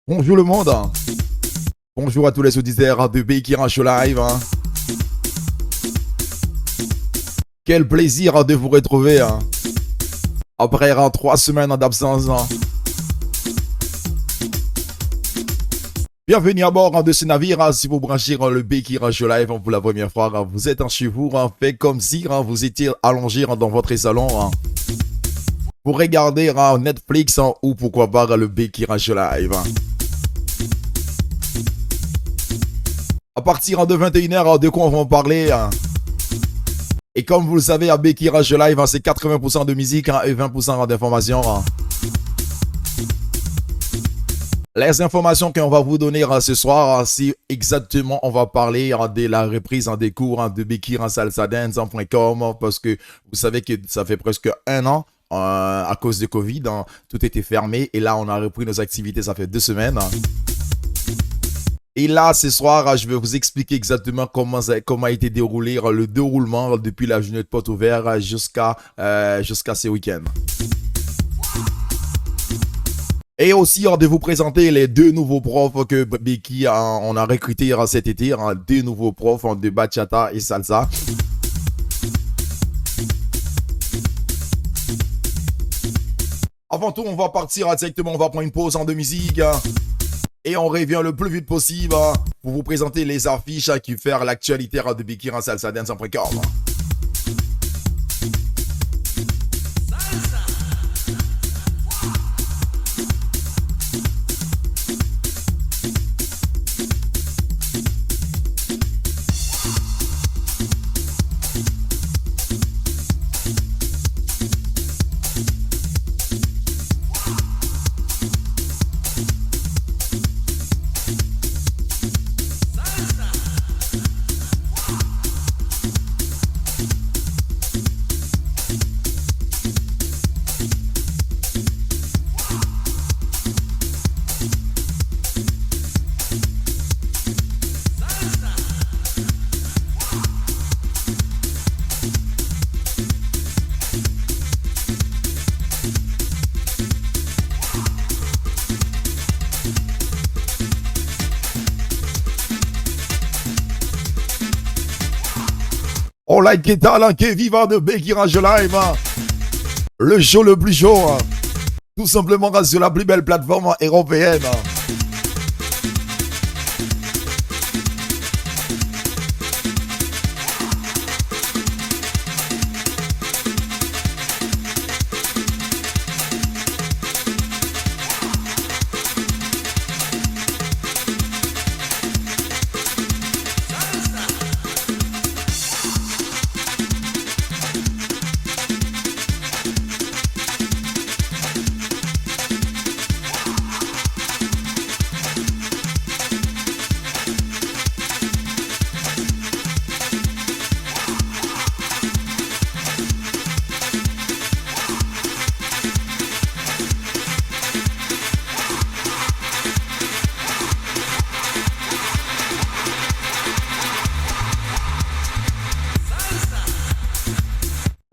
Bonjour le monde. Bonjour à tous les auditeurs de Bekira Show Live. Quel plaisir de vous retrouver après 3 semaines d'absence. Bienvenue à bord de ce navire. Si vous branchez le Bekira Show Live pour la première fois, vous êtes chez vous, fait comme si vous étiez allongé dans votre salon pour regarder Netflix ou pourquoi pas le Bekira Show Live. À partir de 21h, de quoi on va parler? Et comme vous le savez, à Bekira Show Live, c'est 80% de musique et 20% d'informations. Les informations qu'on va vous donner ce soir, c'est exactement, on va parler de la reprise des cours de bekirasalsadance.com parce que vous savez que ça fait presque 1 an à cause de Covid, tout était fermé et là on a repris nos activités, ça fait 2 semaines. Et là, ce soir, je vais vous expliquer exactement comment a été déroulé le déroulement depuis la journée de porte ouverte jusqu'à ce week-end. Et aussi de vous présenter les 2 nouveaux profs que Beki on a recrutés cet été, 2 nouveaux profs de bachata et salsa. Avant tout, on va partir directement, on va prendre une pause de musique. Et on revient le plus vite possible pour vous présenter les affiches qui font l'actualité de bekirasalsadance.com. On like qui est talent, qui est vivant de Bekira Show Live. Le show le plus chaud. Tout simplement sur la plus belle plateforme européenne.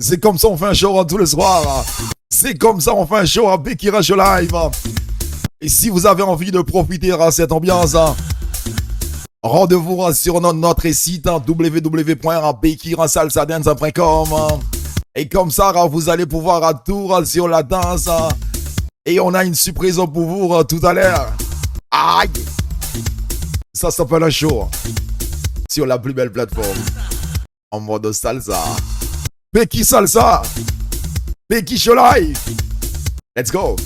C'est comme ça on fait un show tous les soirs. C'est comme ça on fait un show à Bekira Show Live. Et si vous avez envie de profiter de cette ambiance, rendez-vous sur notre site www.bekirasalsadance.com. Et comme ça, vous allez pouvoir tout sur la danse. Et on a une surprise pour vous tout à l'heure. Aïe! Ça s'appelle un show sur la plus belle plateforme en mode salsa. Beki Salsa, Beki Show Live. Let's go.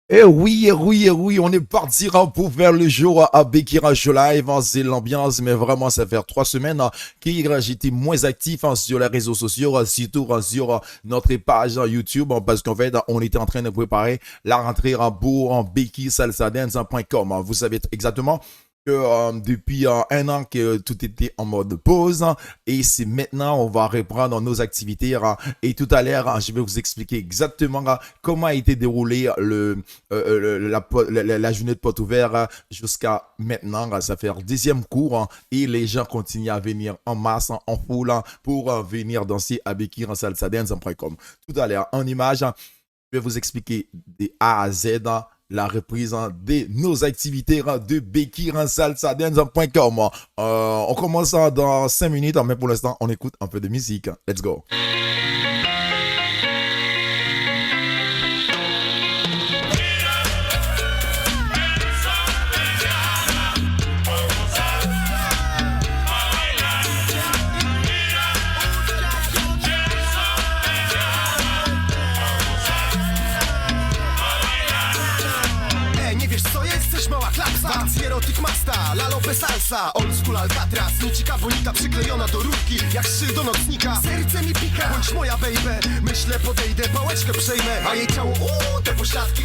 Et oui, on est parti pour faire le jour à Bekira Show Live. C'est l'ambiance, mais vraiment, ça fait 3 semaines que j'étais moins actif sur les réseaux sociaux, surtout sur notre page YouTube, parce qu'en fait, on était en train de préparer la rentrée pour bekisalsadance.com. Vous savez exactement que depuis 1 an que tout était en mode pause et c'est maintenant on va reprendre nos activités et tout à l'heure je vais vous expliquer exactement comment a été déroulé la journée de porte ouverte jusqu'à maintenant. Ça fait le 10e cours et les gens continuent à venir en masse, en foule pour venir danser à bekiransalsadance.com. Tout à l'heure en image, je vais vous expliquer de A à Z la reprise de nos activités de bekiransalsadance.com. On commence dans 5 minutes, mais pour l'instant, on écoute un peu de musique. Let's go. Erotic Masta, Lalope Salsa, Old School Alcatraz, nucika bonita przyklejona do rurki, jak szyl do nocnika. Serce mi pika, bądź moja baby. Myślę podejdę, pałeczkę przejmę, a jej ciało te pośladki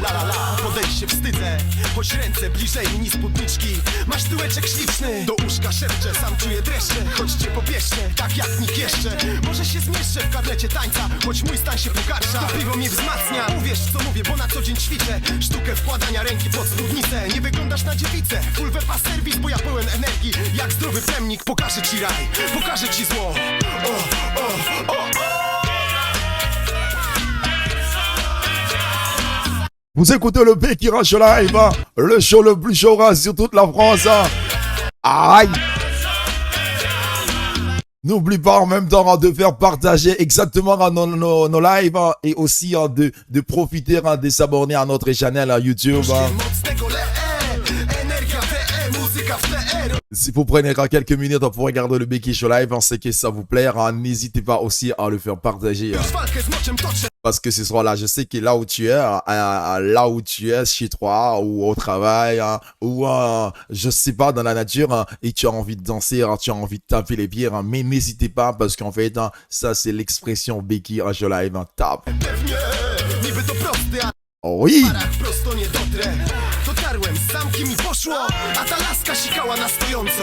la la la, podejść się wstydzę. Choć ręce bliżej mi spódniczki. Masz tyłeczek śliczny, do łóżka szepczę. Sam czuję dreszcze, choć cię popieszczę. Tak jak nikt jeszcze, może się zmieszczę w karnecie tańca. Choć mój stan się pogarsza, to piwo mnie wzmacnia. Uwierz co mówię, bo na co dzień ćwiczę sztukę wkładania ręki pod spódnicę. Nie wyglądasz na dziewicę, full wepa serwis, bo ja pełen energii. Jak zdrowy plemnik, pokażę ci raj, pokażę ci zło. Vous écoutez le Bekira Show Live, le show le plus chaud sur toute la France. Aïe! N'oublie pas en même temps de faire partager exactement nos lives et aussi de profiter de s'abonner à notre chaîne YouTube. Si vous prenez quelques minutes pour regarder le Bekira Show Live, c'est que ça vous plaît, n'hésitez pas aussi à le faire partager. Parce que ce soir là, je sais que là où tu es, chez toi ou au travail, ou je sais pas, dans la nature, et tu as envie de danser, tu as envie de taper les pieds, mais n'hésitez pas parce qu'en fait, ça c'est l'expression Bekira Show Live, tape. Oh oui! Dotarłem, z zamki mi poszło, a ta laska sikała na stojąco.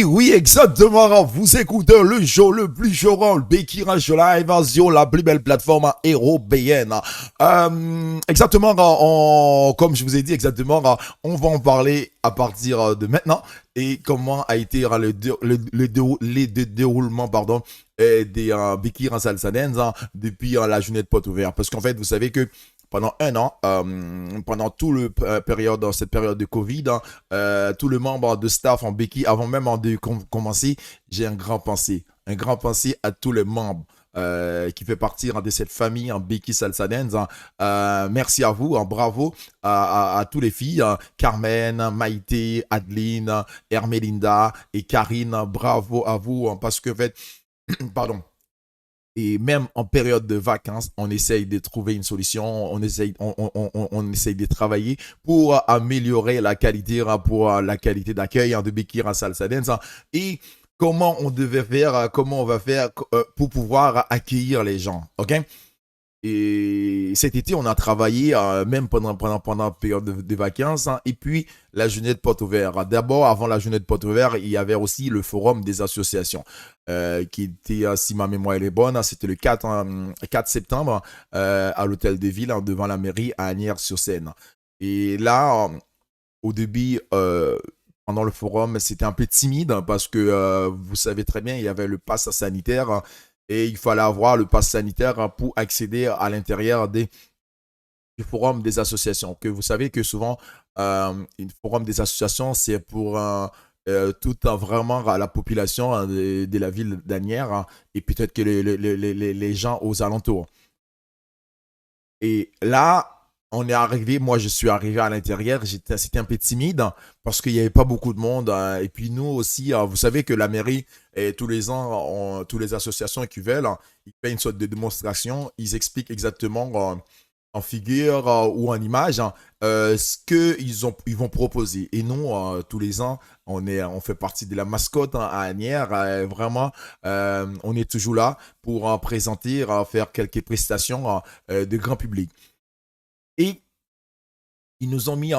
Oui, exactement. Vous écoutez le show le plus chaud, le Bekira Show Live sur la plus belle plateforme européenne. Exactement, comme je vous ai dit, exactement, on va en parler à partir de maintenant et comment a été le déroulement, pardon, des Bekira Salsa Dance depuis la journée de porte ouverte. Parce qu'en fait, vous savez que pendant 1 an, pendant cette période de Covid, tous les membres de staff en Beki, avant même de commencer, j'ai un grand pensée à tous les membres qui fait partie de cette famille en Beki Salsa Dance. Merci à vous, bravo à tous les filles, Carmen, Maïté, Adeline, Hermelinda et Karine, bravo à vous, parce que en fait, pardon. Et même en période de vacances, on essaye de trouver une solution, on essaye de travailler pour améliorer la qualité, d'accueil de Bekira Salsa Dance. Et comment on va faire pour pouvoir accueillir les gens, ok? Et cet été, on a travaillé même pendant la période de vacances. Et puis, la journée de porte ouverte. D'abord, avant la journée de porte ouverte, il y avait aussi le forum des associations qui était, si ma mémoire est bonne, c'était le 4 septembre à l'hôtel de ville, devant la mairie à Agnières-sur-Seine. Et là, au début, pendant le forum, c'était un peu timide parce que vous savez très bien, il y avait le pass sanitaire et il fallait avoir le pass sanitaire pour accéder à l'intérieur du forum des associations. Que vous savez que souvent, le forum des associations, c'est pour toute vraiment la population de la ville d'Anières et peut-être que les gens aux alentours. Et là, on est arrivé, moi je suis arrivé à l'intérieur, c'était un peu timide parce qu'il n'y avait pas beaucoup de monde. Et puis nous aussi, vous savez que la mairie, tous les ans, toutes les associations qui veulent, ils font une sorte de démonstration, ils expliquent exactement en figure ou en image ce qu'ils vont proposer. Et nous, tous les ans, on fait partie de la mascotte à Asnières. Vraiment, on est toujours là pour présenter, faire quelques prestations de grand public. Et ils nous ont mis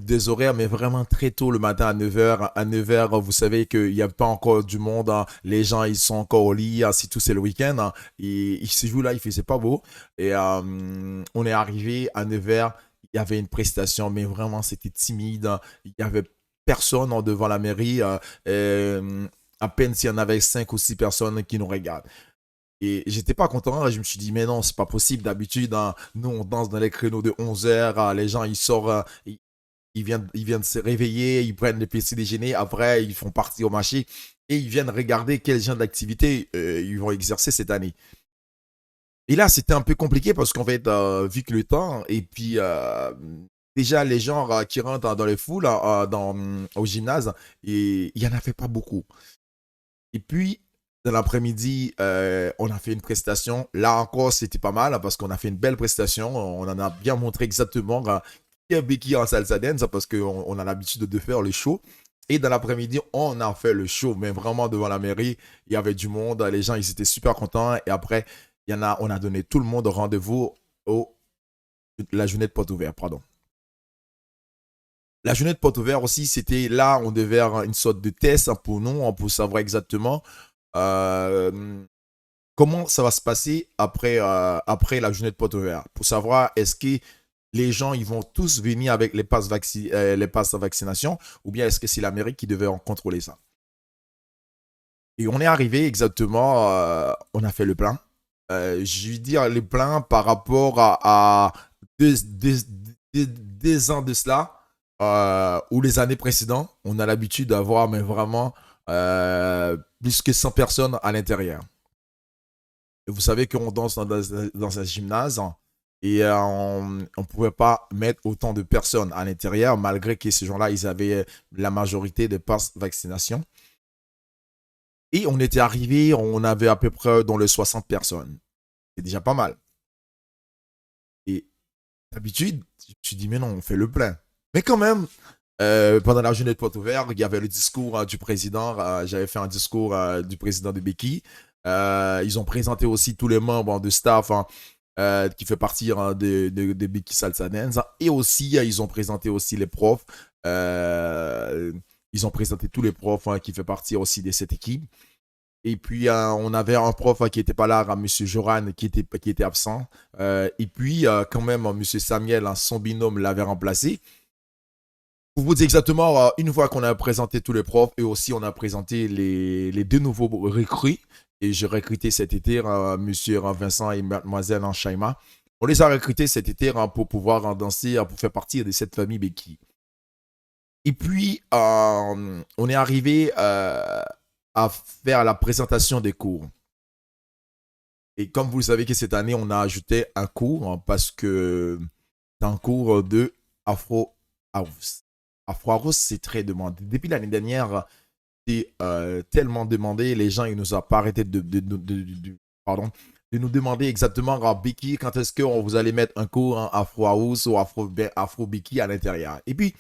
des horaires, mais vraiment très tôt le matin à 9h. À 9h, vous savez qu'il n'y a pas encore du monde. Les gens, ils sont encore au lit. Si tout c'est le week-end. Et ce jour-là, il faisait pas beau. Et on est arrivé à 9h. Il y avait une prestation, mais vraiment, c'était timide. Il n'y avait personne devant la mairie. À peine s'il y en avait 5 ou 6 personnes qui nous regardent. Et j'étais pas content, je me suis dit, mais non, c'est pas possible. D'habitude, nous, on danse dans les créneaux de 11h, les gens, ils sortent, ils viennent se réveiller, ils prennent le petit déjeuner, après, ils font partir au marché et ils viennent regarder quel genre d'activité ils vont exercer cette année. Et là, c'était un peu compliqué parce qu'en fait, vu que le temps, et puis déjà, les gens qui rentrent dans les foules, au gymnase, et il n'y en avait pas beaucoup. Et puis, dans l'après-midi, on a fait une prestation. Là encore, c'était pas mal parce qu'on a fait une belle prestation. On en a bien montré exactement qui est Becky en salsa dance parce qu'on a l'habitude de faire le show. Et dans l'après-midi, on a fait le show, mais vraiment devant la mairie. Il y avait du monde. Les gens, ils étaient super contents. Et après, on a donné tout le monde rendez-vous la journée de porte ouverte, pardon. La journée de porte ouverte aussi, c'était là, on devait avoir une sorte de test pour nous, pour savoir exactement comment ça va se passer après la journée de porte ouverte. Pour savoir est-ce que les gens ils vont tous venir avec les passes de vaccination ou bien est-ce que c'est la mairie qui devait en contrôler ça. Et on est arrivé exactement, on a fait le plein. Je veux dire le plein par rapport à des ans de cela. Ou les années précédentes, on a l'habitude d'avoir mais vraiment plus que 100 personnes à l'intérieur. Et vous savez qu'on danse dans un gymnase et on ne pouvait pas mettre autant de personnes à l'intérieur malgré que ces gens-là, ils avaient la majorité de passes vaccination. Et on était arrivé, on avait à peu près dans les 60 personnes. C'est déjà pas mal. Et d'habitude, je me suis dit, mais non, on fait le plein. Mais quand même, pendant la journée de porte ouverte, il y avait le discours du président. J'avais fait un discours du président de Becky. Ils ont présenté aussi tous les membres de staff qui fait partie de Becky Salsa Dance. Et aussi, ils ont présenté aussi les profs. Ils ont présenté tous les profs qui fait partie aussi de cette équipe. Et puis, on avait un prof qui n'était pas là, M. Joran, qui était absent. Et puis, quand même, M. Samuel, son binôme, l'avait remplacé. Pour vous dire exactement, une fois qu'on a présenté tous les profs et aussi on a présenté les deux nouveaux recrues, et j'ai recruté cet été monsieur Vincent et mademoiselle Shaima. On les a recrutés cet été pour pouvoir danser, pour faire partie de cette famille Becky. Et puis, on est arrivé à faire la présentation des cours. Et comme vous le savez que cette année, on a ajouté un cours parce que c'est un cours de Afro House. Afro House, c'est très demandé. Depuis l'année dernière, c'est tellement demandé. Les gens, ils nous ont pas arrêté de nous demander exactement, Becky, quand est-ce que vous allez mettre un cours en Afro House ou Afro Becky à l'intérieur. Et puis,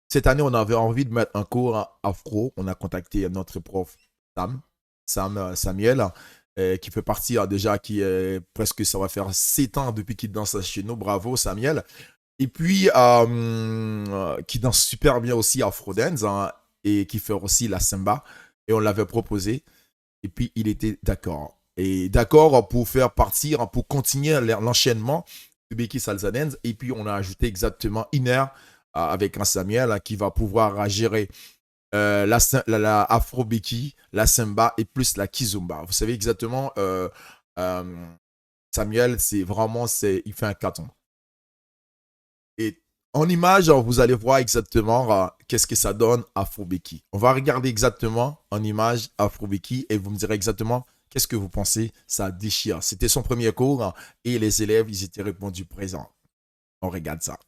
cette année, on avait envie de mettre un cours en Afro. On a contacté notre prof Samuel, qui fait partie déjà, qui est presque, ça va faire 7 ans depuis qu'il danse chez nous. Bravo, Samuel. Et puis, qui danse super bien aussi Afro Dance et qui fait aussi la samba. Et on l'avait proposé. Et puis, il était d'accord. Et d'accord pour faire partir, pour continuer l'enchaînement de Becky Salsa Dance. Et puis, on a ajouté exactement 1 heure avec un Samuel qui va pouvoir gérer la Afro-Beki, la Semba et plus la Kizomba. Vous savez exactement, Samuel, c'est vraiment, il fait un carton. Et en image, vous allez voir exactement qu'est-ce que ça donne Afro-Beki. On va regarder exactement en image Afro-Beki et vous me direz exactement qu'est-ce que vous pensez. Ça déchire. C'était son premier cours et les élèves, ils étaient répondus présents. On regarde ça.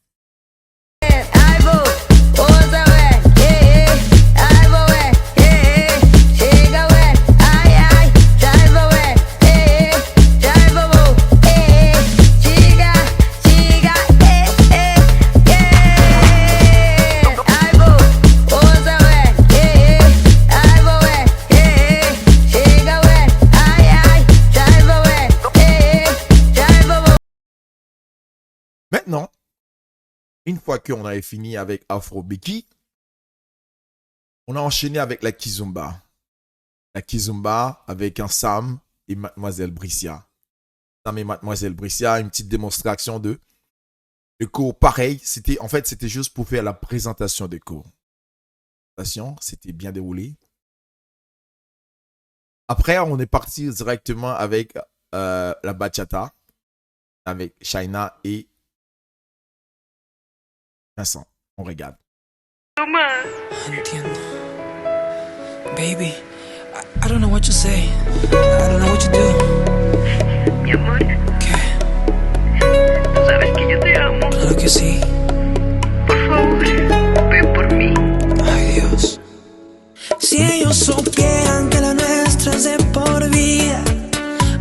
Maintenant, une fois qu'on avait fini avec Afro-Beki, on a enchaîné avec la Kizomba. La Kizomba avec un Sam et Mademoiselle Bricia. Sam et Mademoiselle Bricia, une petite démonstration de cours. Pareil, en fait, c'était juste pour faire la présentation des cours. C'était bien déroulé. Après, on est parti directement avec la bachata, avec Shaina et Vincent. On regarde. Entiendo. Baby, I don't know what to say. I don't know what to do. Mi amor, ¿Qué? tú sabes que yo te amo. Claro que sí. Por favor, ven por mí. Ay, Dios. Si ellos supieran que la nuestra es de por vida,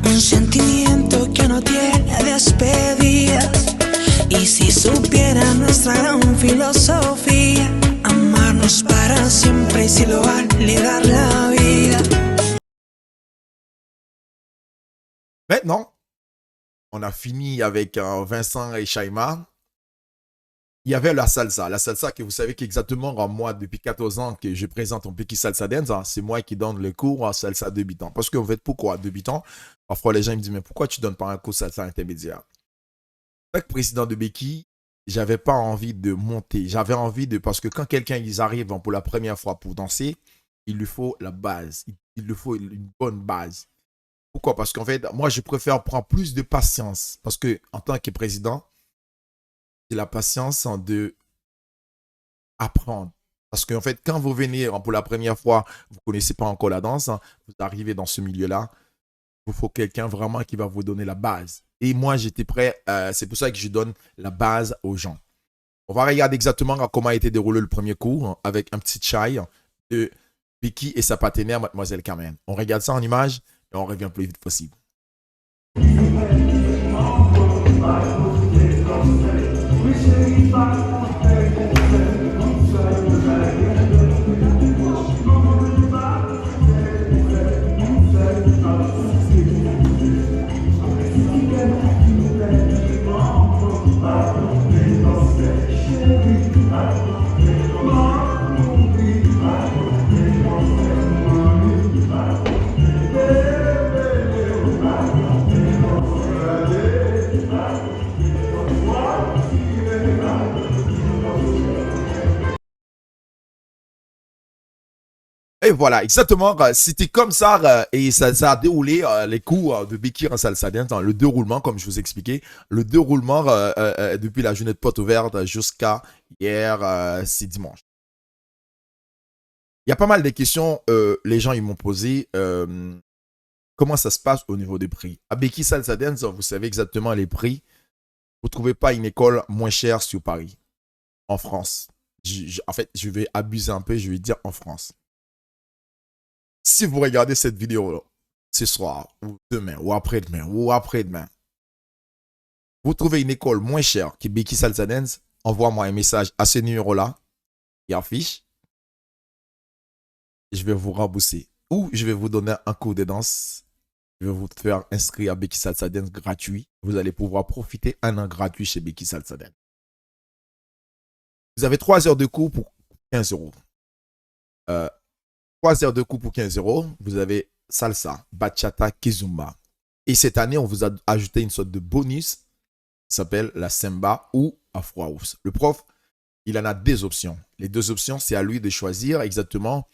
un sentimiento que no tiene despedidas. Y si supieran nuestra gran filosofía, amarnos para siempre y si lo vale dar la vida. Maintenant, on a fini avec Vincent et Shaima. Il y avait la salsa. La salsa que vous savez qu'exactement, moi, depuis 14 ans que je présente en Beki Salsa Dance, c'est moi qui donne le cours en salsa débutant. Parce qu'en fait, pourquoi débutant? Parfois, les gens me disent, mais pourquoi tu ne donnes pas un cours salsa intermédiaire? Avec le président de Beki, j'avais pas envie de monter. J'avais envie de... Parce que quand quelqu'un ils arrive pour la première fois pour danser, il lui faut la base. Il lui faut une bonne base. Pourquoi? Parce qu'en fait, moi, je préfère prendre plus de patience. Parce que en tant que président, c'est la patience de apprendre. Parce qu'en fait, quand vous venez pour la première fois, vous ne connaissez pas encore la danse, vous arrivez dans ce milieu-là, il vous faut quelqu'un vraiment qui va vous donner la base. Et moi, j'étais prêt. C'est pour ça que je donne la base aux gens. On va regarder exactement comment a été déroulé le premier cours avec un petit chai de Beki et sa partenaire, Mademoiselle Carmen. On regarde ça en image et on revient le plus vite possible. Et voilà, exactement, c'était comme ça et ça a déroulé les cours de Beki en salsa dance, le déroulement, comme je vous expliquais, le déroulement depuis la journée de porte ouverte jusqu'à hier, c'est dimanche. Il y a pas mal de questions, les gens ils m'ont posé, comment ça se passe au niveau des prix. À Beki Salsa Dance, vous savez exactement les prix. Vous ne trouvez pas une école moins chère sur Paris, en France. En fait, je vais abuser un peu, je vais dire en France. Si vous regardez cette vidéo ce soir, ou demain, ou après-demain, vous trouvez une école moins chère que Beki Salsa Dance, envoie-moi un message à ce numéro-là, qui affiche. Je vais vous rembourser. Ou je vais vous donner un cours de danse. Je vais vous faire inscrire à Beki Salsa Dance gratuit. Vous allez pouvoir profiter un an gratuit chez Beki Salsa Dance. Vous avez 3 heures de cours pour 15 euros. 3 heures de cours pour 15 euros. Vous avez salsa, bachata, kizomba. Et cette année, on vous a ajouté une sorte de bonus qui s'appelle la semba ou afro house. Le prof, il en a deux options. Les deux options, c'est à lui de choisir exactement.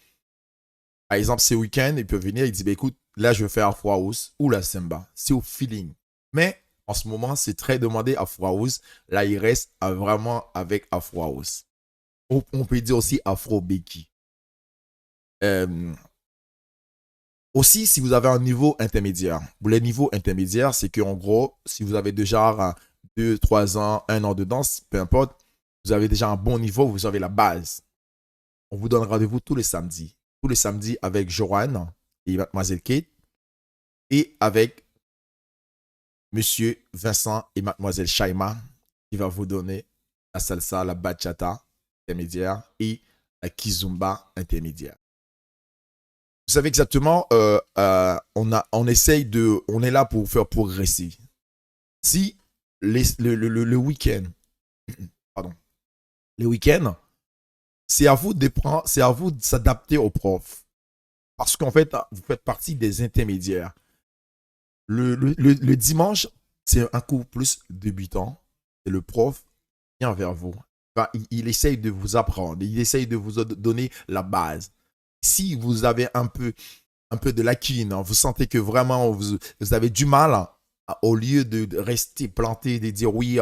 Par exemple, ce week-end, il peut venir, il dit, bah, écoute, là, je vais faire Afro House ou la Samba. C'est au feeling. Mais en ce moment, c'est très demandé Afro House. Là, il reste vraiment avec Afro House. On peut dire aussi Afro Becky. Aussi, si vous avez un niveau intermédiaire. Les niveaux intermédiaires, c'est qu'en gros, si vous avez déjà 2, 3 ans, 1 an de danse, peu importe, vous avez déjà un bon niveau, vous avez la base. On vous donne rendez-vous tous les samedis. Tous les samedis avec Joanne et Mademoiselle Kate et avec Monsieur Vincent et Mademoiselle Shaima qui va vous donner la salsa, la bachata intermédiaire et la kizomba intermédiaire. Vous savez exactement, on est là pour vous faire progresser. Si le week-end, pardon, le week-end, c'est à vous de s'adapter aux profs. Parce qu'en fait, vous faites partie des intermédiaires. Le dimanche, c'est un cours plus débutant. Et le prof vient vers vous. Enfin, il essaye de vous apprendre. Il essaye de vous donner la base. Si vous avez un peu de lacune, vous sentez que vraiment vous avez du mal, au lieu de rester planté, de dire oui,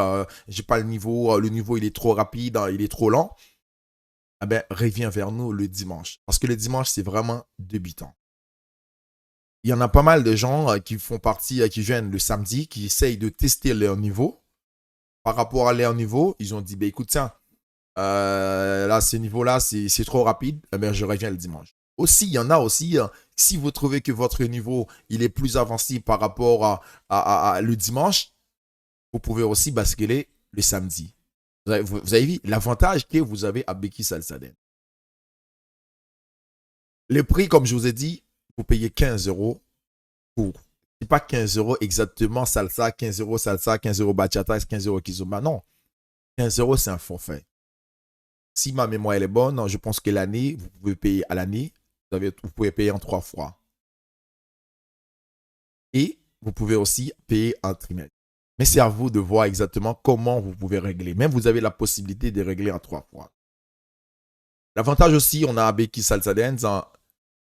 j'ai pas le niveau il est trop rapide, il est trop lent, eh ben, reviens vers nous le dimanche. Parce que le dimanche, c'est vraiment débutant. Il y en a pas mal de gens qui font partie, qui viennent le samedi, qui essayent de tester leur niveau. Par rapport à leur niveau, ils ont dit, bah, écoute, tiens, là, ce niveau-là, c'est trop rapide, eh bien, je reviens le dimanche. Aussi, il y en a aussi, si vous trouvez que votre niveau, il est plus avancé par rapport à le dimanche, vous pouvez aussi basculer le samedi. Vous avez vu l'avantage que vous avez à Becky Salsa Dance. Le prix, comme je vous ai dit, vous payez 15 € pour. Ce n'est pas 15 € exactement salsa, 15 € salsa, 15 € bachata, 15 € kizomba. Non, 15 € c'est un forfait. Si ma mémoire elle est bonne, je pense que l'année, vous pouvez payer à l'année. Vous pouvez payer en 3 fois. Et vous pouvez aussi payer en trimestre. Mais c'est à vous de voir exactement comment vous pouvez régler. Même vous avez la possibilité de régler en 3 fois. L'avantage aussi, on a à Becky Salsa Dance,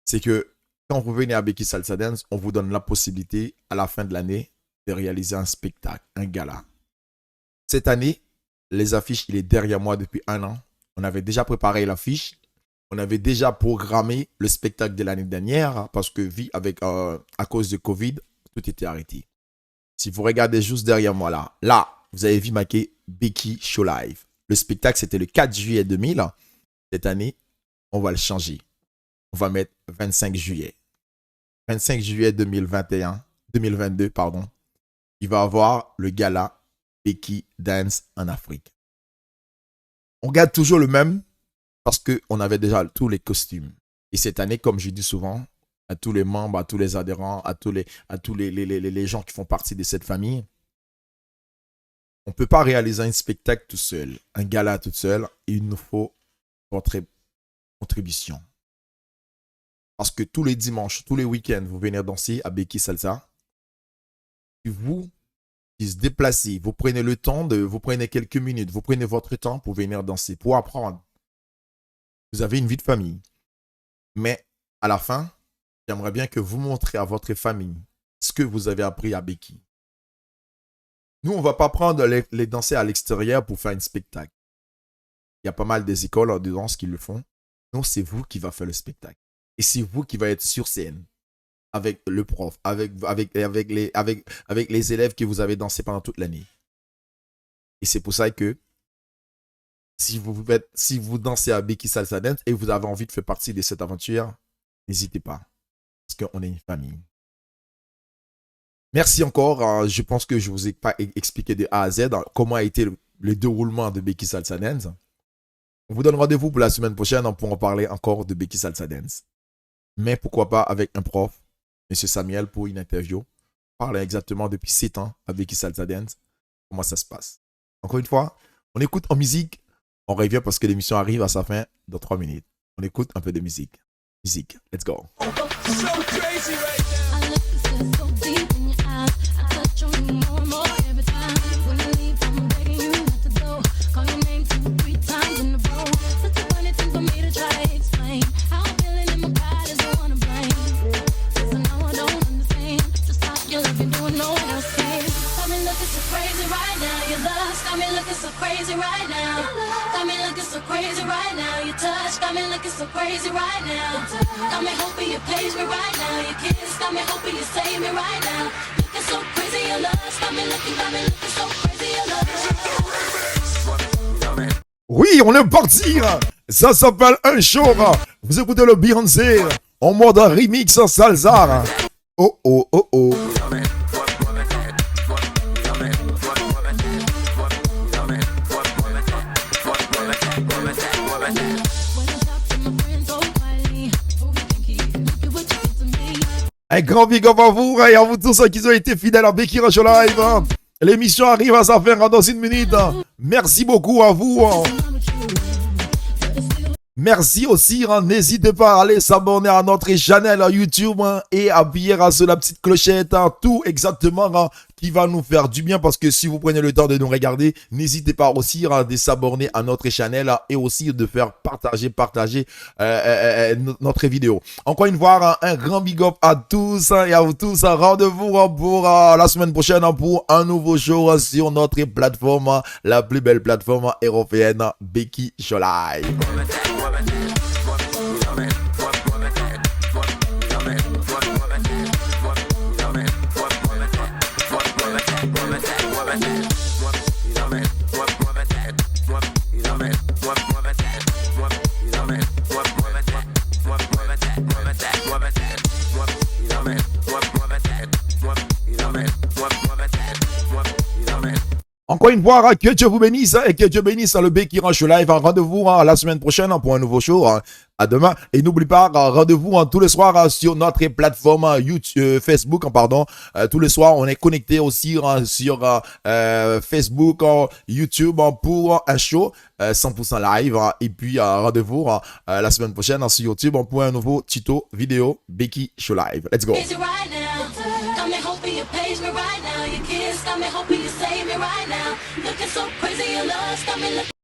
c'est que quand vous venez à Becky Salsa Dance, on vous donne la possibilité à la fin de l'année de réaliser un spectacle, un gala. Cette année, les affiches, il est derrière moi depuis 1 an. On avait déjà préparé l'affiche. On avait déjà programmé le spectacle de l'année dernière parce que à cause de Covid, tout était arrêté. Si vous regardez juste derrière moi là, vous avez vu marqué Becky Show Live. Le spectacle, c'était le 4 juillet 2000. Cette année, on va le changer. On va mettre 25 juillet. 25 juillet 2022, pardon. Il va avoir le gala Becky Dance en Afrique. On garde toujours le même parce qu'on avait déjà tous les costumes. Et cette année, comme je dis souvent, à tous les membres, à tous les adhérents, à tous les gens qui font partie de cette famille, on ne peut pas réaliser un spectacle tout seul, un gala tout seul. Il nous faut votre contribution. Parce que tous les dimanches, tous les week-ends, vous venez danser à Becky Salsa. Et vous qui se déplacez, vous prenez le temps, vous prenez quelques minutes, vous prenez votre temps pour venir danser, pour apprendre. Vous avez une vie de famille. Mais à la fin, j'aimerais bien que vous montrez à votre famille ce que vous avez appris à Becky. Nous, on ne va pas prendre les danseurs à l'extérieur pour faire un spectacle. Il y a pas mal des écoles de danse qui le font. Non, c'est vous qui va faire le spectacle. Et c'est vous qui va être sur scène avec le prof, avec les élèves que vous avez dansé pendant toute l'année. Et c'est pour ça que si vous dansez à Becky Salsa Dance et vous avez envie de faire partie de cette aventure, n'hésitez pas. Parce qu'on est une famille. Merci encore. Je pense que je ne vous ai pas expliqué de A à Z comment a été le déroulement de Becky Salsa Dance. On vous donne rendez-vous pour la semaine prochaine pour en parler encore de Becky Salsa Dance. Mais pourquoi pas avec un prof, M. Samuel, pour une interview. Parler exactement depuis 7 ans à Becky Salsa Dance. Comment ça se passe. Encore une fois, on écoute en musique. On revient parce que l'émission arrive à sa fin dans 3 minutes. On écoute un peu de musique. Musique, let's go. Call your name 2, 3 times in crazy right now. Got me looking so crazy right now. Your touch got me looking so crazy right now. Got me hoping you page me right now. Your kiss got me hoping you save me right now. Looking so crazy, your love got me looking so crazy, your love. Oui, on est parti. Ça s'appelle un show. Vous écoutez le Beyoncé en mode remix salsa. Oh oh oh oh. Un grand big up à vous et à vous tous qui ont été fidèles à Becky Rush Live. L'émission arrive à sa fin dans une minute. Merci beaucoup à vous. Merci aussi, n'hésitez pas à aller s'abonner à notre chaîne YouTube et appuyer sur la petite clochette, tout exactement qui va nous faire du bien parce que si vous prenez le temps de nous regarder, n'hésitez pas aussi de s'abonner à notre chaîne et aussi de faire partager notre vidéo. Encore une fois, un grand big up à tous et à vous tous. Rendez-vous pour la semaine prochaine pour un nouveau show sur notre plateforme, la plus belle plateforme européenne, Becky Show Live. Encore une fois, que Dieu vous bénisse et que Dieu bénisse le Becky Rush Live. Rendez-vous la semaine prochaine pour un nouveau show. À demain. Et n'oublie pas, rendez-vous tous les soirs sur notre plateforme YouTube, Facebook. Tous les soirs, on est connecté aussi sur Facebook, YouTube pour un show 100% live. Et puis, rendez-vous la semaine prochaine sur YouTube pour un nouveau tuto vidéo Becky Show Live. Let's go. Got me hoping you save me right now. Looking so crazy, your love's got me looking